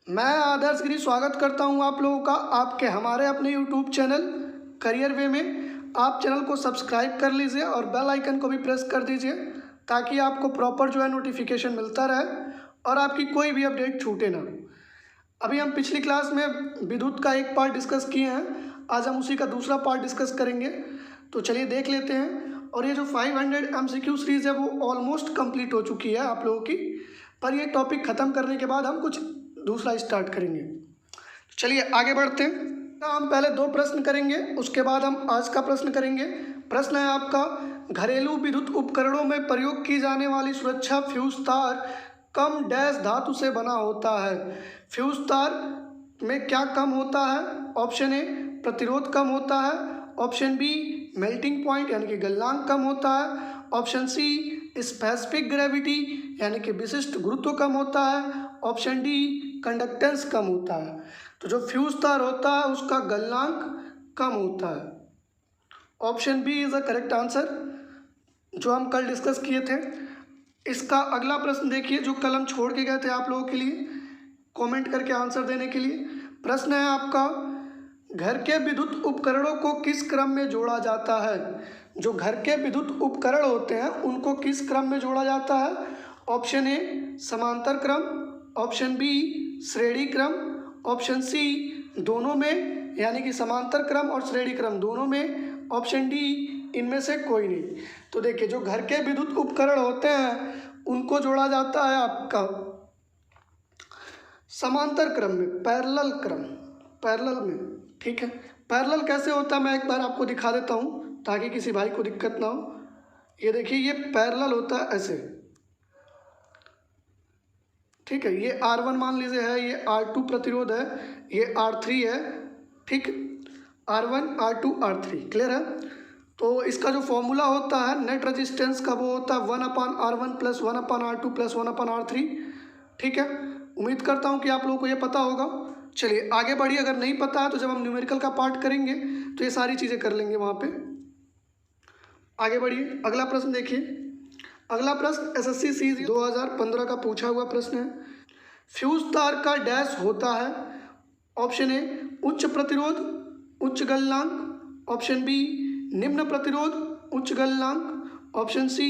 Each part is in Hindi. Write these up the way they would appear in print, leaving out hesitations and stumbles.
मैं आदर्श गिरी स्वागत करता हूं आप लोगों का आपके हमारे अपने यूट्यूब चैनल करियर वे में। आप चैनल को सब्सक्राइब कर लीजिए और बेल आइकन को भी प्रेस कर दीजिए ताकि आपको प्रॉपर जो है नोटिफिकेशन मिलता रहे और आपकी कोई भी अपडेट छूटे ना। अभी हम पिछली क्लास में विद्युत का एक पार्ट डिस्कस किए हैं, आज हम उसी का दूसरा पार्ट डिस्कस करेंगे। तो चलिए देख लेते हैं। और ये जो 500 MCQ सीरीज़ है वो ऑलमोस्ट कंप्लीट हो चुकी है आप लोगों की, पर ये टॉपिक ख़त्म करने के बाद हम कुछ दूसरा स्टार्ट करेंगे। चलिए आगे बढ़ते हैं। हम पहले 2 प्रश्न करेंगे, उसके बाद हम आज का प्रश्न करेंगे। प्रश्न है आपका, घरेलू विद्युत उपकरणों में प्रयोग की जाने वाली सुरक्षा फ्यूज तार कम डैश धातु से बना होता है। फ्यूज तार में क्या कम होता है? ऑप्शन ए प्रतिरोध कम होता है, ऑप्शन बी मेल्टिंग पॉइंट यानी कि गलनांक कम होता है, ऑप्शन सी स्पेसिफिक ग्रेविटी यानी कि विशिष्ट गुरुत्व कम होता है, ऑप्शन डी कंडक्टेंस कम होता है। तो जो फ्यूज तार होता है उसका गलनांक कम होता है। Option B is the correct answer, जो हम कल डिस्कस किए थे। इसका अगला प्रश्न देखिए, जो कल हम छोड़ के गए थे आप लोगों के लिए कमेंट करके आंसर देने के लिए। प्रश्न है आपका, घर के विद्युत उपकरणों को किस क्रम में जोड़ा जाता है? जो घर के विद्युत उपकरण होते हैं उनको किस क्रम में जोड़ा जाता है? ऑप्शन ए समांतर क्रम, ऑप्शन बी श्रेणी क्रम, ऑप्शन सी दोनों में यानी कि समांतर क्रम और श्रेणी क्रम दोनों में, ऑप्शन डी इनमें से कोई नहीं। तो देखिए, जो घर के विद्युत उपकरण होते हैं उनको जोड़ा जाता है आपका समांतर क्रम में, पैरेलल क्रम, पैरेलल में। ठीक है, पैरेलल कैसे होता है मैं एक बार आपको दिखा देता हूँ ताकि किसी भाई को दिक्कत ना हो। ये देखिए, ये पैरेलल होता है ऐसे। ठीक है, ये R1 मान लीजिए है, ये R2 प्रतिरोध है, ये R3 है। ठीक, R1 R2 R3 क्लियर है। तो इसका जो फॉर्मूला होता है नेट रेजिस्टेंस का वो होता है 1/R1 + 1/R2 + 1/R3। ठीक है, उम्मीद करता हूँ कि आप लोगों को ये पता होगा। चलिए आगे बढ़िए, अगर नहीं पता है तो जब हम न्यूमेरिकल का पार्ट करेंगे तो ये सारी चीज़ें कर लेंगे वहाँ पे। आगे बढ़िए, अगला प्रश्न देखिए। अगला प्रश्न SSC CG 2015 का पूछा हुआ प्रश्न है। फ्यूज तार का डैश होता है? ऑप्शन ए उच्च प्रतिरोध उच्च गलनांक, ऑप्शन बी निम्न प्रतिरोध उच्च गलनांक, ऑप्शन सी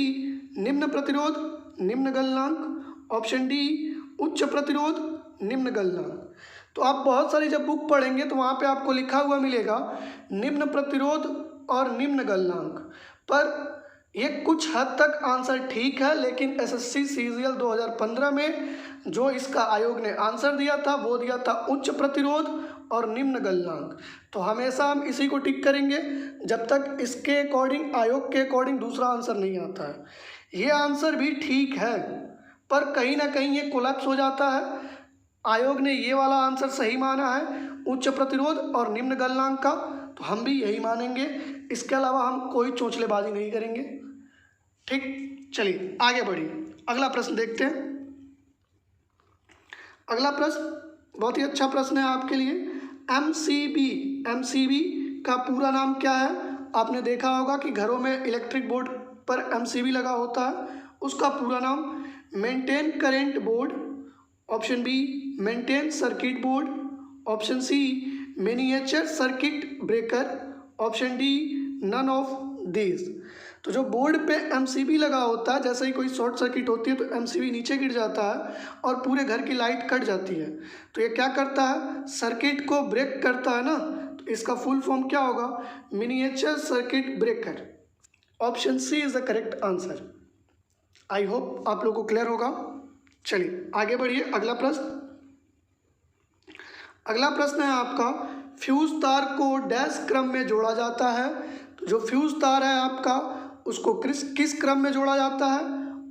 निम्न प्रतिरोध निम्न गलनांक, ऑप्शन डी उच्च प्रतिरोध निम्न गलनांक। तो आप बहुत सारी जब बुक पढ़ेंगे तो वहाँ पे आपको लिखा हुआ मिलेगा निम्न प्रतिरोध और निम्न गलनांक, पर ये कुछ हद तक आंसर ठीक है, लेकिन SSC CGL 2015 में जो इसका आयोग ने आंसर दिया था वो दिया था उच्च प्रतिरोध और निम्न गलनांक। तो हमेशा हम इसी को टिक करेंगे जब तक इसके अकॉर्डिंग, आयोग के अकॉर्डिंग दूसरा आंसर नहीं आता है। ये आंसर भी ठीक है, पर कहीं ना कहीं ये कोलैप्स हो जाता है। आयोग ने ये वाला आंसर सही माना है उच्च प्रतिरोध और निम्न गलनांक का, तो हम भी यही मानेंगे। इसके अलावा हम कोई चोंचलेबाजी नहीं करेंगे। ठीक, चलिए आगे बढ़िए, अगला प्रश्न देखते हैं। अगला प्रश्न बहुत ही अच्छा प्रश्न है आपके लिए। MCB का पूरा नाम क्या है? आपने देखा होगा कि घरों में इलेक्ट्रिक बोर्ड पर MCB लगा होता है, उसका पूरा नाम maintain current board, option B maintain circuit board, option C miniature circuit breaker, option D none of these. तो जो बोर्ड पे MCB लगा होता है, जैसे ही कोई शॉर्ट सर्किट होती है तो MCB नीचे गिर जाता है और पूरे घर की लाइट कट जाती है। तो ये क्या करता है? सर्किट को ब्रेक करता है ना। तो इसका फुल फॉर्म क्या होगा? Miniature circuit breaker. Option C is the correct answer. I hope आप लोगों को क्लियर होगा। चलिए आगे बढ़िए, अगला प्रश्न। अगला प्रश्न है आपका, फ्यूज तार को डैश क्रम में जोड़ा जाता है? तो जो फ्यूज तार है आपका उसको किस क्रम में जोड़ा जाता है?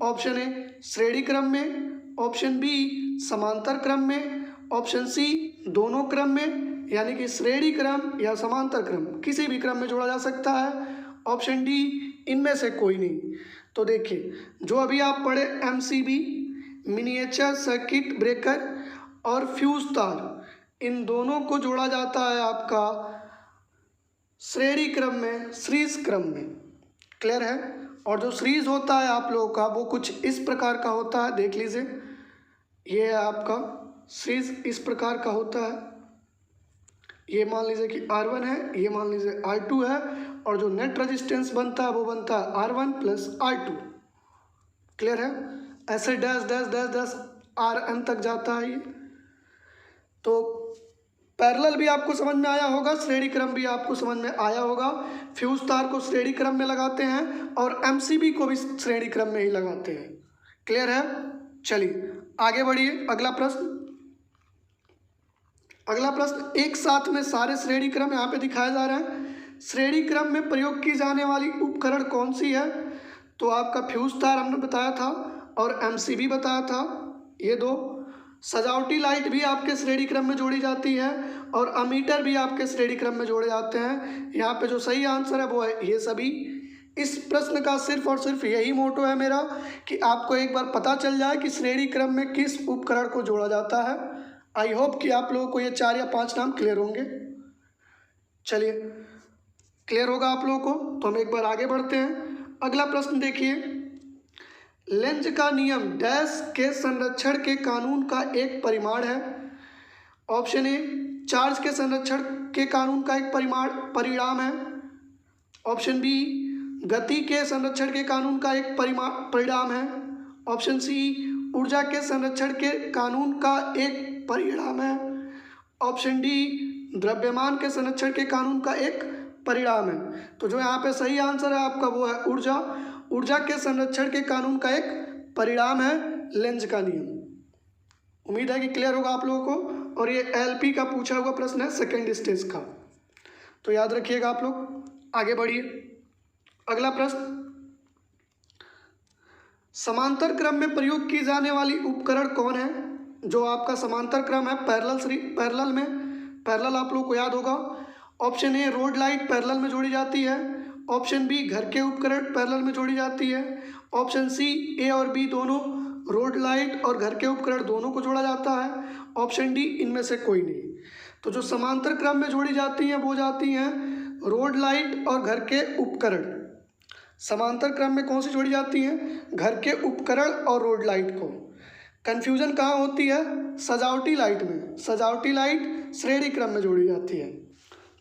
ऑप्शन ए श्रेणी क्रम में, ऑप्शन बी समांतर क्रम में, ऑप्शन सी दोनों क्रम में यानी कि श्रेणी क्रम या समांतर क्रम किसी भी क्रम में जोड़ा जा सकता है, ऑप्शन डी इनमें से कोई नहीं। तो देखिए, जो अभी आप पढ़े MCB मिनिएचर सर्किट ब्रेकर और फ्यूज तार, इन दोनों को जोड़ा जाता है आपका श्रेणी क्रम में, सीरीज क्रम में। क्लियर है। और जो सीरीज होता है आप लोगों का वो कुछ इस प्रकार का होता है, देख लीजिए। ये है आपका सीरीज इस प्रकार का होता है। ये मान लीजिए कि R1 है, ये मान लीजिए R2 है, और जो नेट रेजिस्टेंस बनता है वो बनता है R1 प्लस R2। क्लियर है? ऐसे dash dash dash dash Rn तक जाता है ये। तो पैरेलल भी आपको समझ में आया होगा, श्रेणी क्रम भी आपको समझ में आया होगा। फ्यूज तार को श्रेणी क्रम में लगाते हैं और MCB को भी श्रेणी क्रम में ही लगाते हैं। क्लियर है? चलिए आगे बढ़िए। अगला प्रश्न एक साथ में सारे श्रेणी क्रम यहाँ पे दिखाए जा रहे हैं। श्रेणी क्रम में प्रयोग की जाने वाली उपकरण कौन सी है? तो आपका फ्यूज तार हमने बताया था और MCB बताया था, ये दो। सजावटी लाइट भी आपके श्रेणी क्रम में जोड़ी जाती है और अमीटर भी आपके श्रेणी क्रम में जोड़े जाते हैं। यहाँ पे जो सही आंसर है वो है ये सभी। इस प्रश्न का सिर्फ और सिर्फ यही मोटो है मेरा कि आपको एक बार पता चल जाए कि श्रेणी क्रम में किस उपकरण को जोड़ा जाता है। आई होप कि आप लोगों को ये 4 या 5 नाम क्लियर होंगे। चलिए क्लियर होगा आप लोगों को, तो हम एक बार आगे बढ़ते हैं। अगला प्रश्न देखिए, लेंज का नियम डैश के संरक्षण के कानून का एक परिमाण है। ऑप्शन ए चार्ज के संरक्षण के कानून का एक परिणाम है। ऑप्शन बी गति के संरक्षण के कानून का एक परिणाम है। ऑप्शन सी ऊर्जा के संरक्षण के कानून का एक परिणाम है। ऑप्शन डी द्रव्यमान के संरक्षण के कानून का एक परिणाम है। तो जो यहाँ पे सही आंसर है आपका वो है ऊर्जा। ऊर्जा के संरक्षण के कानून का एक परिणाम है लेंज का नियम। उम्मीद है कि क्लियर होगा आप लोगों को। और ये LP का पूछा हुआ प्रश्न है सेकेंड स्टेज का, तो याद रखिएगा आप लोग। आगे बढ़िए। अगला प्रश्न, समांतर क्रम में प्रयोग की जाने वाली उपकरण कौन है? जो आपका समांतर क्रम है पैरेलल आप लोग को याद होगा। Option A road light parallel में जोड़ी जाती है। ऑप्शन बी घर के उपकरण पैरेलल में जोड़ी जाती है। ऑप्शन सी ए और बी दोनों, रोड लाइट और घर के उपकरण दोनों को जोड़ा जाता है। ऑप्शन डी इनमें से कोई नहीं। तो जो समांतर क्रम में जोड़ी जाती हैं वो जाती हैं रोड लाइट और घर के उपकरण। समांतर क्रम में कौन सी जोड़ी जाती हैं? घर के उपकरण और रोड लाइट को। कन्फ्यूजन कहाँ होती है? सजावटी लाइट में। सजावटी लाइट श्रेणी क्रम में जोड़ी जाती है।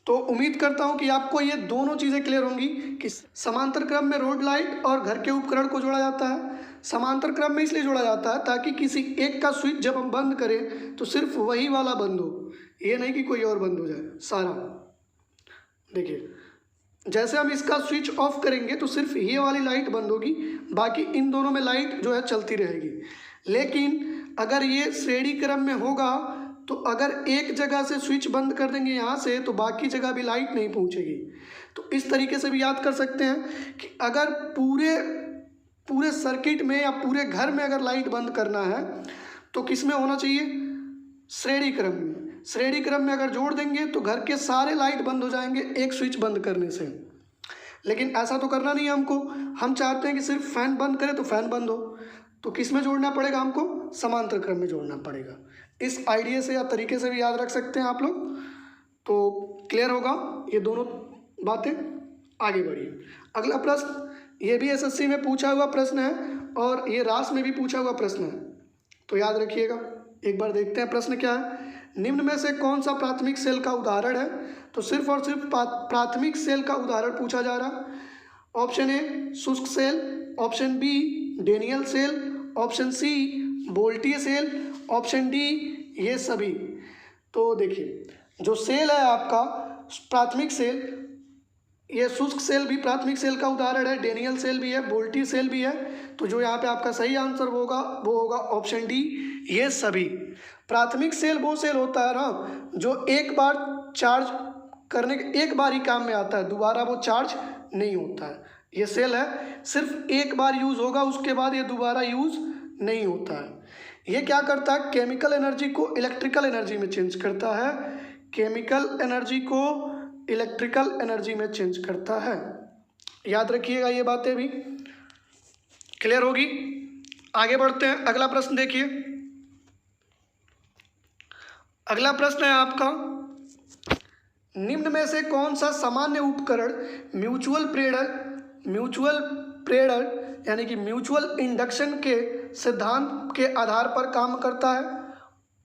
तो उम्मीद करता हूँ कि आपको ये दोनों चीज़ें क्लियर होंगी कि समांतर क्रम में रोड लाइट और घर के उपकरण को जोड़ा जाता है। समांतर क्रम में इसलिए जोड़ा जाता है ताकि किसी एक का स्विच जब हम बंद करें तो सिर्फ वही वाला बंद हो, ये नहीं कि कोई और बंद हो जाए सारा। देखिए जैसे हम इसका स्विच ऑफ करेंगे तो सिर्फ ये वाली लाइट बंद होगी, बाकी इन दोनों में लाइट जो है चलती रहेगी। लेकिन अगर ये श्रेणी क्रम में होगा तो अगर एक जगह से स्विच बंद कर देंगे यहाँ से तो बाकी जगह भी लाइट नहीं पहुँचेगी। तो इस तरीके से भी याद कर सकते हैं कि अगर पूरे सर्किट में या पूरे घर में अगर लाइट बंद करना है तो किस में होना चाहिए? श्रेणी क्रम में। श्रेणी क्रम में अगर जोड़ देंगे तो घर के सारे लाइट बंद हो जाएंगे एक स्विच बंद करने से। लेकिन ऐसा तो करना नहीं है हमको। हम चाहते हैं कि सिर्फ फैन बंद करें तो फैन बंद हो। तो किस में जोड़ना पड़ेगा हमको? समांतर क्रम में जोड़ना पड़ेगा। इस आइडिया से या तरीके से भी याद रख सकते हैं आप लोग, तो क्लियर होगा ये दोनों बातें। आगे बढ़िए। अगला प्रश्न, ये भी SSC में पूछा हुआ प्रश्न है और ये रास में भी पूछा हुआ प्रश्न है, तो याद रखिएगा। एक बार देखते हैं प्रश्न क्या है। निम्न में से कौन सा प्राथमिक सेल का उदाहरण है? तो सिर्फ और सिर्फ प्राथमिक सेल का उदाहरण पूछा जा रहा। ऑप्शन ए शुष्क cell, option B Daniell cell, option C बोल्टीय सेल, ऑप्शन डी ये सभी। तो देखिए जो सेल है आपका प्राथमिक सेल, ये शुष्क सेल भी प्राथमिक सेल का उदाहरण है, डेनियल सेल भी है, बोल्टी सेल भी है। तो जो यहाँ पे आपका सही आंसर होगा वो होगा ऑप्शन डी ये सभी। प्राथमिक सेल वो सेल होता है ना जो एक बार चार्ज करने के एक बार ही काम में आता है, दोबारा वो चार्ज नहीं होता है। ये सेल है सिर्फ एक बार यूज़ होगा, उसके बाद ये दोबारा यूज़ नहीं होता है। ये क्या करता है? केमिकल एनर्जी को इलेक्ट्रिकल एनर्जी में चेंज करता है। केमिकल एनर्जी को इलेक्ट्रिकल एनर्जी में चेंज करता है। याद रखिएगा ये बातें भी। क्लियर होगी? आगे बढ़ते हैं। अगला प्रश्न देखिए। अगला प्रश्न है आपका, निम्न में से कौन सा सामान्य उपकरण म्यूचुअल प्रेरण यानी कि म्यूचुअल इंडक्शन के सिद्धांत के आधार पर काम करता है?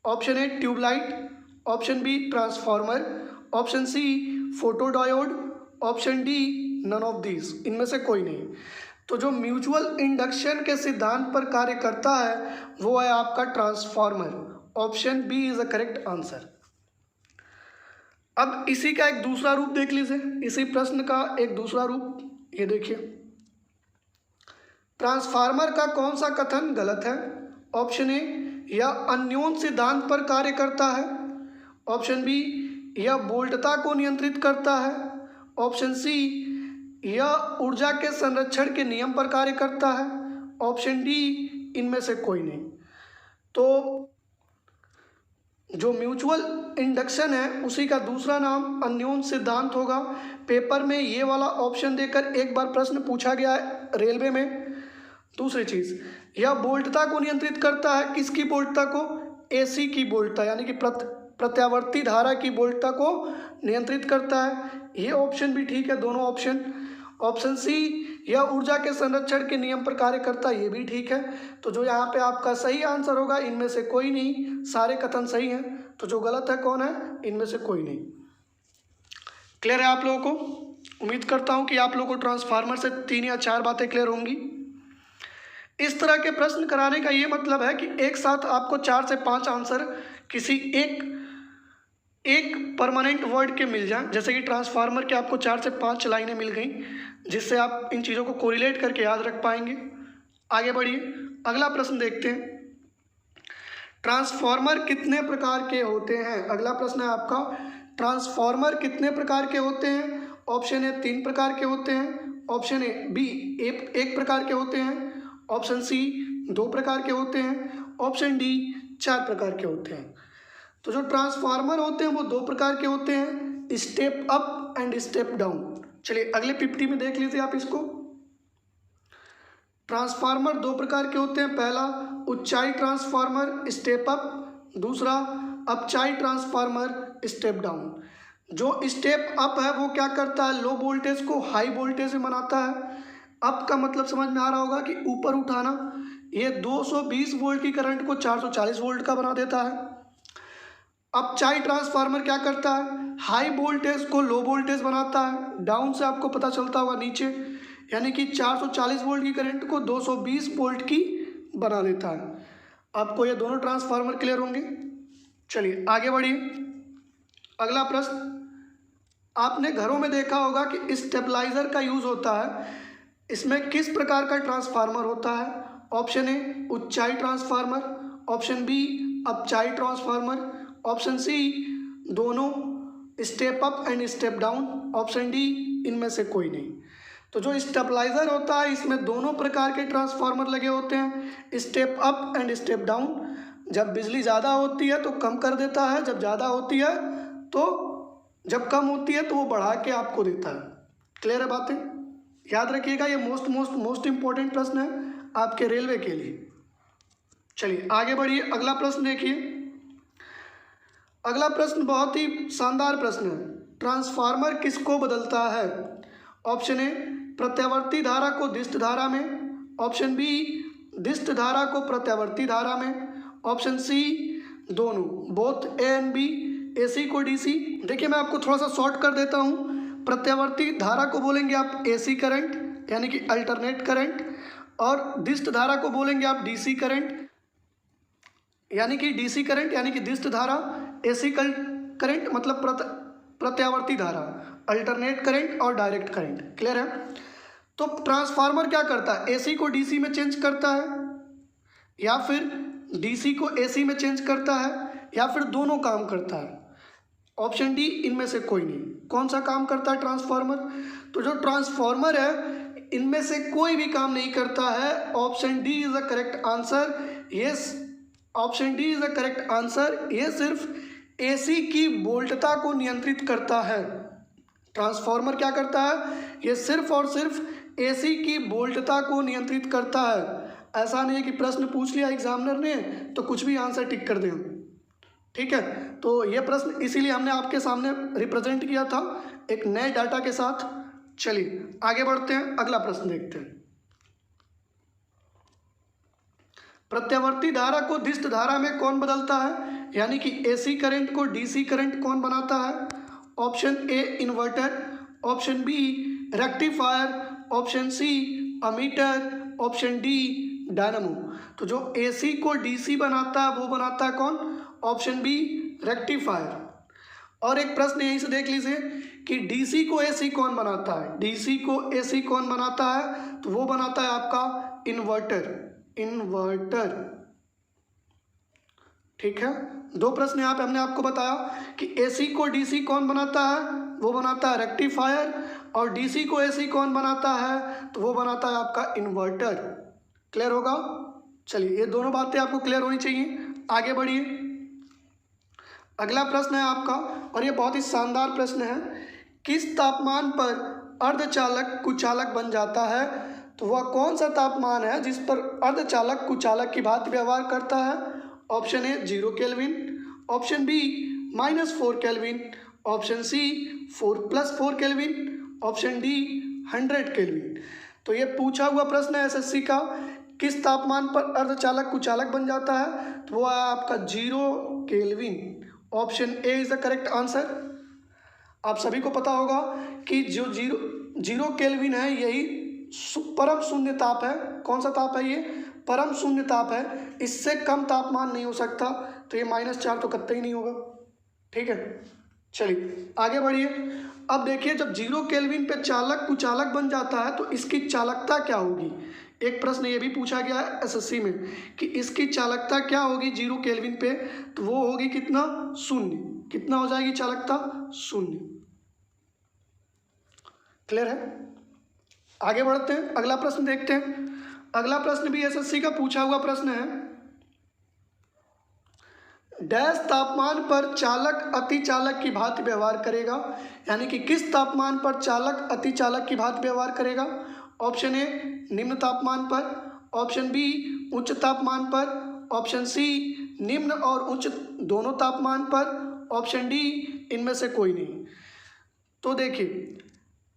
Option A tubelight, option B transformer, option C photodiode, option D none of these, इनमें से कोई नहीं। तो जो म्यूचुअल इंडक्शन के सिद्धांत पर कार्य करता है वो है आपका transformer. Option B is the correct answer. अब इसी का एक दूसरा रूप देख लीजिए, इसी प्रश्न का एक दूसरा रूप, ये देखिए, ट्रांसफार्मर का कौन सा कथन गलत है? ऑप्शन ए, यह अन्योन सिद्धांत पर कार्य करता है। ऑप्शन बी, यह वोल्टता को नियंत्रित करता है। ऑप्शन सी, यह ऊर्जा के संरक्षण के नियम पर कार्य करता है। ऑप्शन डी, इनमें से कोई नहीं। तो जो म्यूचुअल इंडक्शन है उसी का दूसरा नाम अन्योन सिद्धांत होगा। पेपर में ये वाला ऑप्शन देकर एक बार प्रश्न पूछा गया है रेलवे में। दूसरी चीज, यह वोल्टता को नियंत्रित करता है। किसकी वोल्टता को? एसी की वोल्टता, यानी कि प्रत्यावर्ती धारा की वोल्टता को नियंत्रित करता है। ये ऑप्शन भी ठीक है, दोनों ऑप्शन। ऑप्शन सी, यह ऊर्जा के संरक्षण के नियम पर कार्य करता है, ये भी ठीक है। तो जो यहाँ पे आपका सही आंसर होगा, इनमें से कोई नहीं, सारे कथन सही हैं। तो जो गलत है कौन है? इनमें से कोई नहीं। क्लियर है आप लोगों को? उम्मीद करता हूँ कि आप लोगों को ट्रांसफार्मर से 3 या 4 बातें क्लियर होंगी। इस तरह के प्रश्न कराने का ये मतलब है कि एक साथ आपको 4 से 5 आंसर किसी एक परमानेंट वर्ड के मिल जाएं। जैसे कि ट्रांसफार्मर के आपको 4 से 5 लाइनें मिल गई, जिससे आप इन चीज़ों को कोरिलेट करके याद रख पाएंगे। आगे बढ़िए, अगला प्रश्न देखते हैं। ट्रांसफार्मर कितने प्रकार के होते हैं? अगला प्रश्न है आपका, ट्रांसफार्मर कितने प्रकार के होते हैं? ऑप्शन ए 3 प्रकार के होते हैं। ऑप्शन ए बी 1 प्रकार के होते हैं। ऑप्शन सी 2 प्रकार के होते हैं। ऑप्शन डी 4 प्रकार के होते हैं। तो जो ट्रांसफार्मर होते हैं वो 2 प्रकार के होते हैं, step up and step down. चलिए अगले पिपटी में देख लीजिए आप इसको। ट्रांसफार्मर 2 प्रकार के होते हैं। पहला ऊंचाई ट्रांसफार्मर स्टेप अप, दूसरा अपचाई ट्रांसफार्मर स्टेप डाउन। जो स्टेप अप है वो क्या करता है? लो वोल्टेज को हाई वोल्टेज में बनाता है। अप का मतलब समझ में आ रहा होगा कि ऊपर उठाना। ये 220 वोल्ट की करंट को 440 वोल्ट का बना देता है। अपचाई ट्रांसफार्मर क्या करता है? हाई वोल्टेज को लो वोल्टेज बनाता है। डाउन से आपको पता चलता होगा नीचे, यानी कि 440 वोल्ट की करंट को 220 वोल्ट की बना देता है। आपको ये दोनों ट्रांसफार्मर क्लियर होंगे। चलिए आगे बढ़िए। अगला प्रश्न, आपने घरों में देखा होगा कि स्टेबलाइजर का यूज होता है। इसमें किस प्रकार का ट्रांसफार्मर होता है? ऑप्शन ए ऊंचाई ट्रांसफार्मर, ऑप्शन बी अपचाई ट्रांसफार्मर, ऑप्शन सी दोनों step up and step down, option D इनमें से कोई नहीं। तो जो स्टेबलाइजर होता है इसमें दोनों प्रकार के ट्रांसफार्मर लगे होते हैं, step up and step down. जब बिजली ज़्यादा होती है तो कम कर देता है, जब ज़्यादा होती है तो जब कम होती है तो वो बढ़ा के आपको देता है। क्लियर है बातें? याद रखिएगा, ये मोस्ट इंपॉर्टेंट प्रश्न है आपके रेलवे के लिए। चलिए आगे बढ़िए, अगला प्रश्न देखिए। अगला प्रश्न बहुत ही शानदार प्रश्न है। ट्रांसफार्मर किसको बदलता है? ऑप्शन ए प्रत्यावर्ती धारा को दिष्ट धारा में, ऑप्शन बी दिष्ट धारा को प्रत्यावर्ती धारा में, ऑप्शन सी दोनों, both A and B, AC को डीसी। देखिए मैं आपको थोड़ा सा शॉर्ट कर देता हूँ। प्रत्यावर्ती धारा को बोलेंगे आप एसी करंट, यानी कि अल्टरनेट करंट, और दिष्ट धारा को बोलेंगे आप डीसी करंट, यानी कि डीसी करंट, यानी कि दिष्ट धारा। एसी करंट मतलब प्रत्यावर्ती धारा, अल्टरनेट करंट और डायरेक्ट करंट। क्लियर है? तो ट्रांसफार्मर क्या करता है? एसी को डीसी में चेंज करता है, या फिर डीसी को एसी में चेंज करता है, या फिर दोनों काम करता है। ऑप्शन डी इनमें से कोई नहीं। कौन सा काम करता है ट्रांसफार्मर? तो जो ट्रांसफार्मर है इनमें से कोई भी काम नहीं करता है। Option D is the correct answer. Yes, option D is the correct answer. ये सिर्फ एसी की वोल्टता को नियंत्रित करता है। ट्रांसफार्मर क्या करता है? ये सिर्फ और सिर्फ एसी की वोल्टता को नियंत्रित करता है। ऐसा नहीं है कि प्रश्न पूछ लिया एग्जामिनर ने तो कुछ भी आंसर टिक कर दें। ठीक है, तो ये प्रश्न इसीलिए हमने आपके सामने रिप्रेजेंट किया था एक नए डाटा के साथ। चलिए आगे बढ़ते हैं, अगला प्रश्न देखते हैं। प्रत्यावर्ती धारा को दिष्ट धारा में कौन बदलता है, यानी कि एसी करंट को डीसी करंट कौन बनाता है? Option A inverter, option B rectifier, option C ammeter, option D dynamo. तो जो एसी को डीसी बनाता है वो बनाता है कौन? Option B rectifier. और एक प्रश्न यहीं से देख लीजिए कि डीसी को एसी कौन बनाता है? डीसी को एसी कौन बनाता है? तो वो बनाता है आपका इन्वर्टर, इन्वर्टर। ठीक है, दो प्रश्न यहाँ पे हमने आपको बताया कि एसी को डीसी कौन बनाता है? वो बनाता है रेक्टिफायर। और डीसी को एसी कौन बनाता है? तो वो बनाता है आपका इन्वर्टर। क्लियर होगा? चलिए, ये दोनों बातें आपको क्लियर होनी चाहिए। आगे बढ़िए, अगला प्रश्न है आपका, और ये बहुत ही शानदार प्रश्न है। किस तापमान पर अर्धचालक कुचालक बन जाता है? तो वह कौन सा तापमान है जिस पर अर्धचालक कुचालक की भांति व्यवहार करता है? Option A 0 kelvin, option B -4 kelvin, option C 4+4 kelvin, option D 100 kelvin. तो ये पूछा हुआ प्रश्न है एसएससी का, किस तापमान पर अर्धचालक कुचालक बन जाता है? तो वो है आपका 0 kelvin. Option A is the correct answer. आप सभी को पता होगा कि जो जीरो केल्विन है यही परम शून्य ताप है। कौन सा ताप है ये? परम शून्य ताप है। इससे कम तापमान नहीं हो सकता, तो ये -4 तो कतई नहीं होगा। ठीक है, चलिए आगे बढ़िए। अब देखिए, जब 0 केल्विन पे चालक कुचालक बन जाता है तो इसकी चालकता क्या होगी? एक प्रश्न ये भी पूछा गया है एसएससी में कि इसकी चालकता क्या होगी 0 केल्विन पे? तो वो होगी कितना? 0। कितना हो जाएगी चालकता? 0। क्लियर है? आगे बढ़ते हैं, अगला प्रश्न देखते हैं। अगला प्रश्न भी एसएससी का पूछा हुआ प्रश्न है। डैश तापमान पर चालक अतिचालक की भांति व्यवहार करेगा, यानी कि किस तापमान पर चालक अतिचालक की भांति व्यवहार करेगा? ऑप्शन ए निम्न तापमान पर, ऑप्शन बी उच्च तापमान पर, ऑप्शन सी निम्न और उच्च दोनों तापमान पर, ऑप्शन डी इनमें से कोई नहीं। तो देखिए,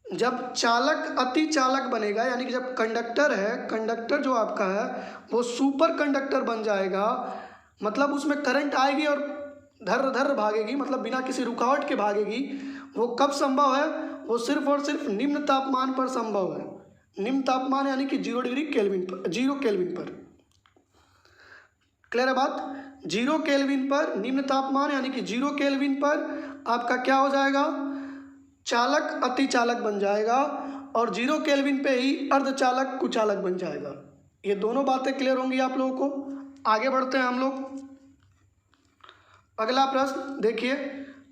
जब चालक अतिचालक बनेगा, यानी कि जब कंडक्टर है, कंडक्टर जो आपका है वो सुपर कंडक्टर बन जाएगा, मतलब उसमें करंट आएगी और धर धर भागेगी, मतलब बिना किसी रुकावट के भागेगी। वो कब संभव है? वो सिर्फ और सिर्फ निम्न तापमान पर संभव है। निम्न तापमान यानी कि 0 डिग्री केल्विन पर, 0 केल्विन पर। क्लियर है बात? 0 केल्विन पर निम्न तापमान यानी कि 0 केल्विन पर आपका क्या हो जाएगा? चालक अतिचालक बन जाएगा, और 0 केल्विन पे ही अर्धचालक कुचालक बन जाएगा। ये दोनों बातें क्लियर होंगी आप लोगों को। आगे बढ़ते हैं हम लोग। अगला प्रश्न देखिए,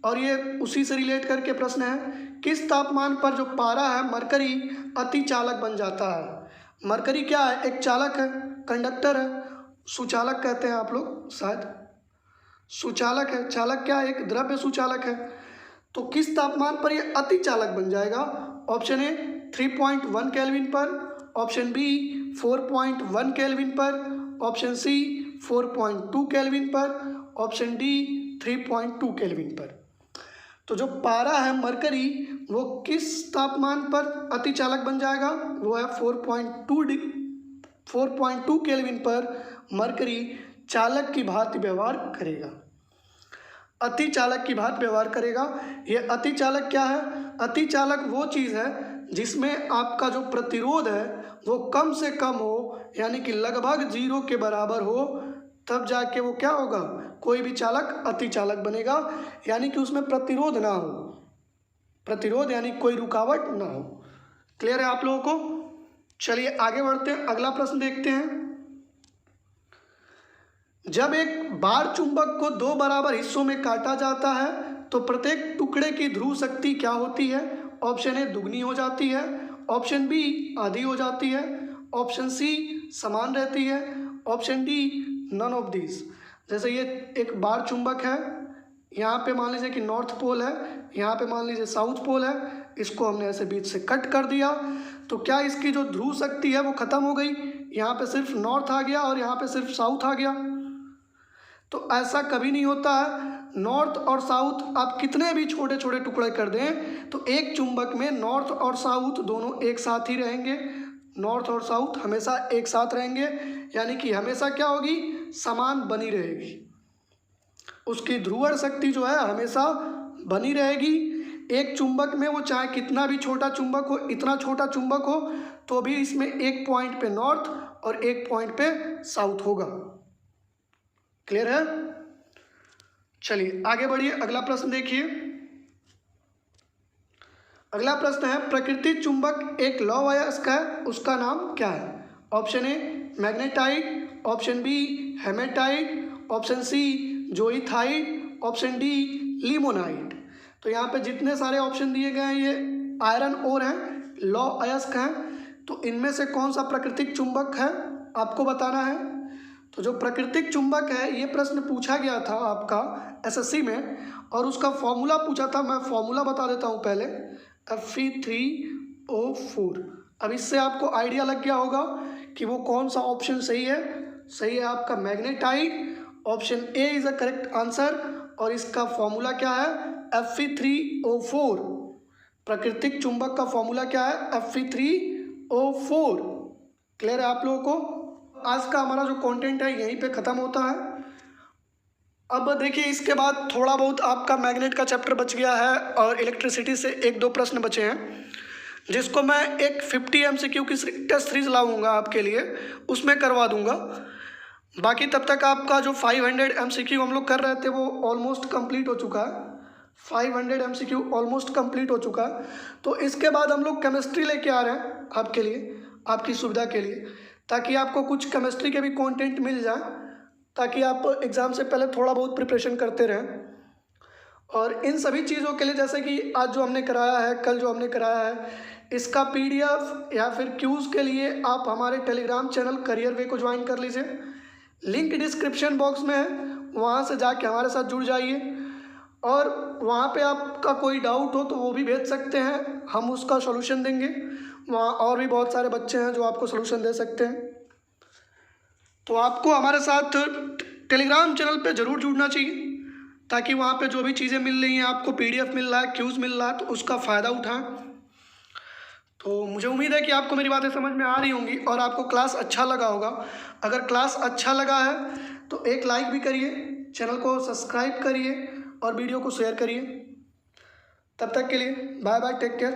और ये उसी से रिलेट करके प्रश्न है। किस तापमान पर जो पारा है मरकरी अतिचालक बन जाता है? मरकरी क्या है? एक चालक है, कंडक्टर है, सुचालक कहते हैं आप लोग शायद। सुचालक है, चालक क्या है? एक द्रव्य सुचालक है। तो किस तापमान पर ये अतिचालक बन जाएगा? ऑप्शन ए 3.1 केल्विन पर, ऑप्शन बी 4.1 केल्विन पर, ऑप्शन सी 4.2 केल्विन पर, ऑप्शन डी 3.2 केल्विन पर। तो जो पारा है मरकरी वो किस तापमान पर अतिचालक बन जाएगा? वो है 4.2 केल्विन पर मरकरी चालक की भांति व्यवहार करेगा, अतिचालक की भांति व्यवहार करेगा। ये अतिचालक क्या है? अतिचालक वो चीज़ है जिसमें आपका जो प्रतिरोध है वो कम से कम हो, यानी कि लगभग 0 के बराबर हो, तब जाके वो क्या होगा? कोई भी चालक अतिचालक बनेगा, यानी कि उसमें प्रतिरोध ना हो। प्रतिरोध यानी कोई रुकावट ना हो। क्लियर है आप लोगों को? चलिए आगे बढ़ते हैं, अगला प्रश्न देखते हैं। जब एक बार चुंबक को 2 बराबर हिस्सों में काटा जाता है तो प्रत्येक टुकड़े की ध्रुव शक्ति क्या होती है? ऑप्शन ए दुगनी हो जाती है, ऑप्शन बी आधी हो जाती है, ऑप्शन सी समान रहती है, option D none of this. जैसे ये एक बार चुंबक है, यहाँ पे मान लीजिए कि नॉर्थ पोल है, यहाँ पे मान लीजिए साउथ पोल है, इसको हमने ऐसे बीच से कट कर दिया, तो क्या इसकी जो ध्रुव शक्ति है वो खत्म हो गई? यहाँ पे सिर्फ नॉर्थ आ गया और यहाँ पे सिर्फ साउथ आ गया। तो ऐसा कभी नहीं होता है। नॉर्थ और साउथ आप कितने भी छोटे छोटे टुकड़े कर दें तो एक चुंबक में नॉर्थ और साउथ दोनों एक साथ ही रहेंगे, नॉर्थ और साउथ हमेशा एक साथ रहेंगे, यानी कि हमेशा क्या होगी, समान बनी रहेगी। उसकी ध्रुवण शक्ति जो है हमेशा बनी रहेगी। एक चुंबक में वो चाहे कितना भी छोटा चुंबक हो, इतना छोटा चुंबक हो, तो भी इसमें एक पॉइंट पे नॉर्थ और एक पॉइंट पे साउथ होगा। क्लियर है? चलिए आगे बढ़िए, अगला प्रश्न देखिए। अगला प्रश्न है, प्राकृतिक चुंबक एक लौह अयस्क है, उसका नाम क्या है? Option A magnetite, option B haematite, option C goethite, option D limonite. तो यहाँ पे जितने सारे ऑप्शन दिए गए हैं ये आयरन ओर हैं, लौह अयस्क हैं। तो इनमें से कौन सा प्राकृतिक चुंबक है आपको बताना है। तो जो प्राकृतिक चुंबक है, ये प्रश्न पूछा गया था आपका एसएससी में, और उसका फॉर्मूला पूछा था। मैं फॉर्मूला बता देता हूँ पहले, Fe3O4। अब इससे आपको आइडिया लग गया होगा कि वो कौन सा ऑप्शन सही है। सही है आपका magnetite, option A is a correct answer. और इसका फॉर्मूला क्या है, Fe3O4। प्राकृतिक चुंबक का फॉर्मूला क्या है, Fe3O4। क्लियर है आप लोगों को? आज का हमारा जो कंटेंट है यहीं पे ख़त्म होता है। अब देखिए इसके बाद थोड़ा बहुत आपका मैग्नेट का चैप्टर बच गया है और इलेक्ट्रिसिटी से एक दो प्रश्न बचे हैं, जिसको मैं एक 50 MCQ की टेस्ट सीरीज लाऊंगा आपके लिए, उसमें करवा दूंगा। बाकी तब तक आपका जो 500 MCQ हम लोग कर रहे थे वो ऑलमोस्ट कंप्लीट हो चुका है। 500 MCQ ऑलमोस्ट कंप्लीट हो चुका है। तो इसके बाद हम लोग केमिस्ट्री लेके आ रहे हैं आपके लिए, आपकी सुविधा के लिए, ताकि आपको कुछ केमिस्ट्री के भी कंटेंट मिल जाए, ताकि आप एग्ज़ाम से पहले थोड़ा बहुत प्रिपरेशन करते रहें। और इन सभी चीज़ों के लिए, जैसे कि आज जो हमने कराया है, कल जो हमने कराया है, इसका PDF या फिर क्यूज़ के लिए आप हमारे टेलीग्राम चैनल करियर वे को ज्वाइन कर लीजिए। लिंक डिस्क्रिप्शन बॉक्स में है, वहाँ से जाके हमारे साथ जुड़ जाइए। और वहाँ पे आपका कोई डाउट हो तो वो भी भेज सकते हैं, हम उसका सॉल्यूशन देंगे। वहाँ और भी बहुत सारे बच्चे हैं जो आपको सॉल्यूशन दे सकते हैं। तो आपको हमारे साथ टेलीग्राम चैनल पे ज़रूर जुड़ना चाहिए, ताकि वहाँ पे जो भी चीज़ें मिल रही हैं, आपको PDF मिल रहा है, क्यूज़ मिल रहा है, तो उसका फ़ायदा उठाएं। तो मुझे उम्मीद है कि आपको मेरी बातें समझ में आ रही होंगी और आपको क्लास अच्छा लगा होगा। अगर क्लास अच्छा लगा है तो एक लाइक भी करिए, चैनल को सब्सक्राइब करिए और वीडियो को शेयर करिए। तब तक के लिए बाय बाय, टेक केयर।